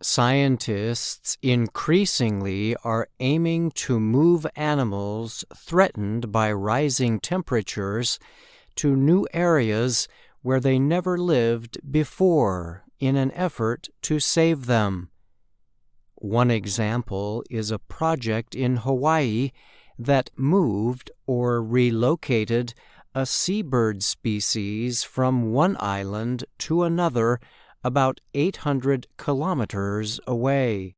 Scientists increasingly are aiming to move animals threatened by rising temperatures to new areas where they never lived before in an effort to save them. One example is a project in Hawaii that moved or relocated a seabird species from one island to another about 800 kilometers away.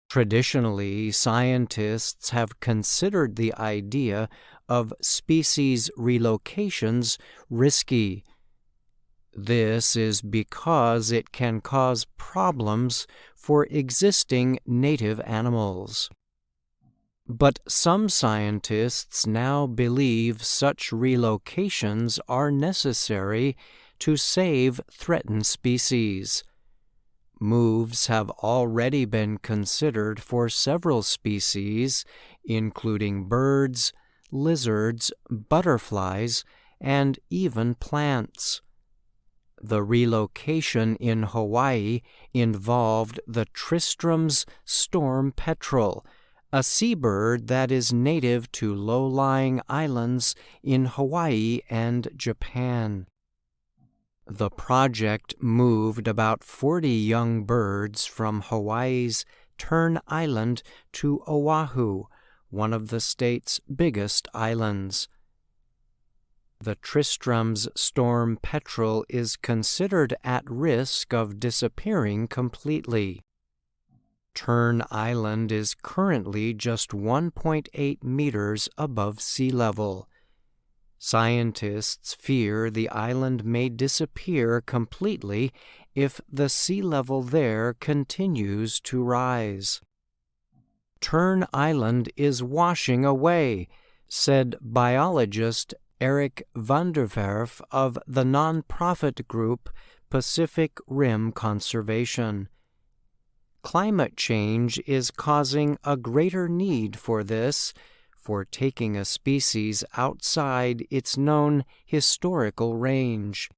Traditionally, scientists have considered the idea of species relocations risky. This is because it can cause problems for existing native animals. But some scientists now believe such relocations are necessary to save threatened species. Moves have already been considered for several species, including birds, lizards, butterflies, and even plants. The relocation in Hawaii involved the Tristram's storm petrel, a seabird that is native to low-lying islands in Hawaii and Japan. The project moved about 40 young birds from Hawaii's Tern Island to Oahu, one of the state's biggest islands. The Tristram's storm petrel is considered at risk of disappearing completely. Tern Island is currently just 1.8 meters above sea level. Scientists fear the island may disappear completely if the sea level there continues to rise. Tern Island is washing away, said biologist Eric Vanderwerf of the nonprofit group Pacific Rim Conservation. Climate change is causing a greater need for this, for taking a species outside its known historical range.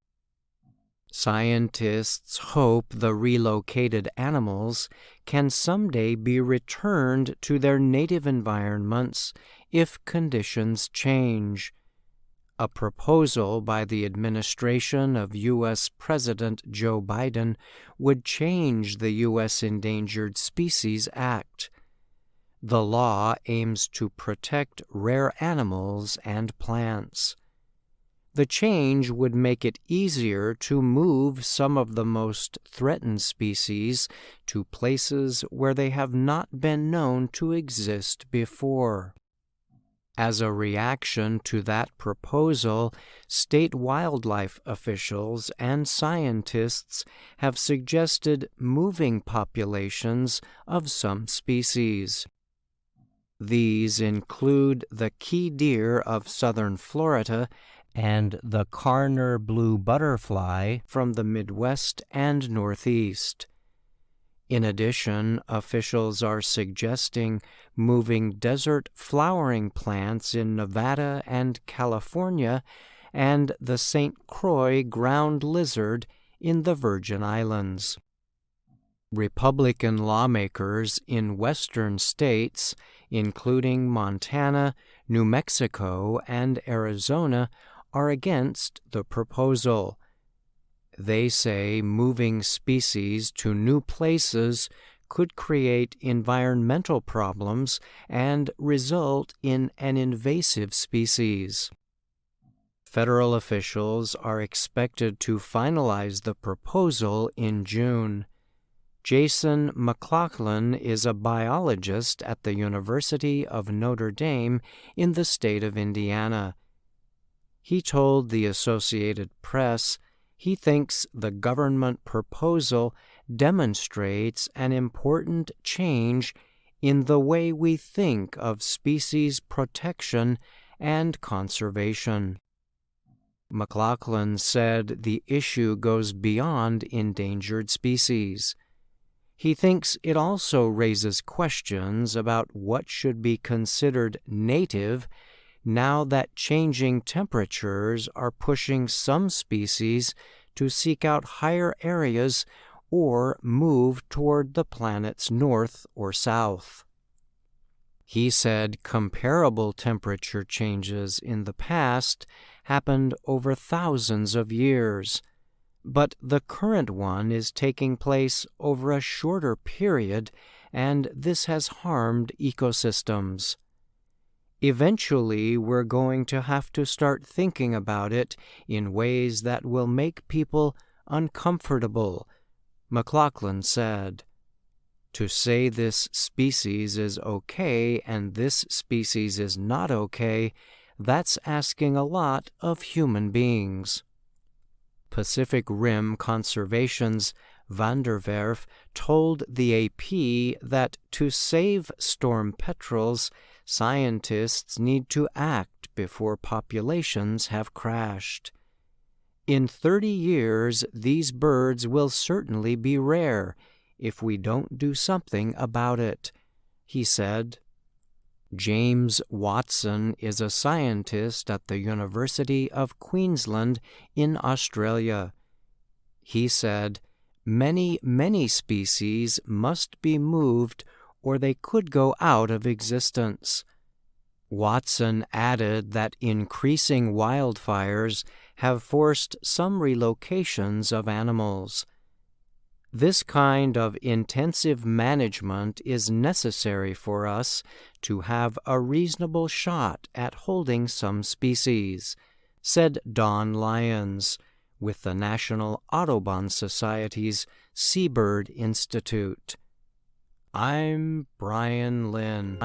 Scientists hope the relocated animals can someday be returned to their native environments if conditions change. A proposal by the administration of U.S. President Joe Biden would change the U.S. Endangered Species Act. The law aims to protect rare animals and plants. The change would make it easier to move some of the most threatened species to places where they have not been known to exist before. As a reaction to that proposal, state wildlife officials and scientists have suggested moving populations of some species. These include the key deer of southern Florida and the Carner blue butterfly from the Midwest and Northeast. In addition, officials are suggesting moving desert flowering plants in Nevada and California and the St. Croix ground lizard in the Virgin Islands. Republican lawmakers in western states, including Montana, New Mexico, and Arizona, are against the proposal. They say moving species to new places could create environmental problems and result in an invasive species. Federal officials are expected to finalize the proposal in June. Jason McLaughlin is a biologist at the University of Notre Dame in the state of Indiana. He told the Associated Press he thinks the government proposal demonstrates an important change in the way we think of species protection and conservation. McLaughlin said the issue goes beyond endangered species. He thinks it also raises questions about what should be considered native now that changing temperatures are pushing some species to seek out higher areas or move toward the planet's north or south. He said comparable temperature changes in the past happened over thousands of years, but the current one is taking place over a shorter period, and this has harmed ecosystems. Eventually, we're going to have to start thinking about it in ways that will make people uncomfortable, McLaughlin said. To say this species is okay and this species is not okay, that's asking a lot of human beings. Pacific Rim Conservation's Van der Werf told the AP that to save storm petrels, scientists need to act before populations have crashed. In 30 years, these birds will certainly be rare if we don't do something about it, he said. James Watson is a scientist at the University of Queensland in Australia. He said, many species must be moved or they could go out of existence. Watson added that increasing wildfires have forced some relocations of animals. This kind of intensive management is necessary for us to have a reasonable shot at holding some species, said Don Lyons with the National Audubon Society's Seabird Institute. I'm Brian Lynn.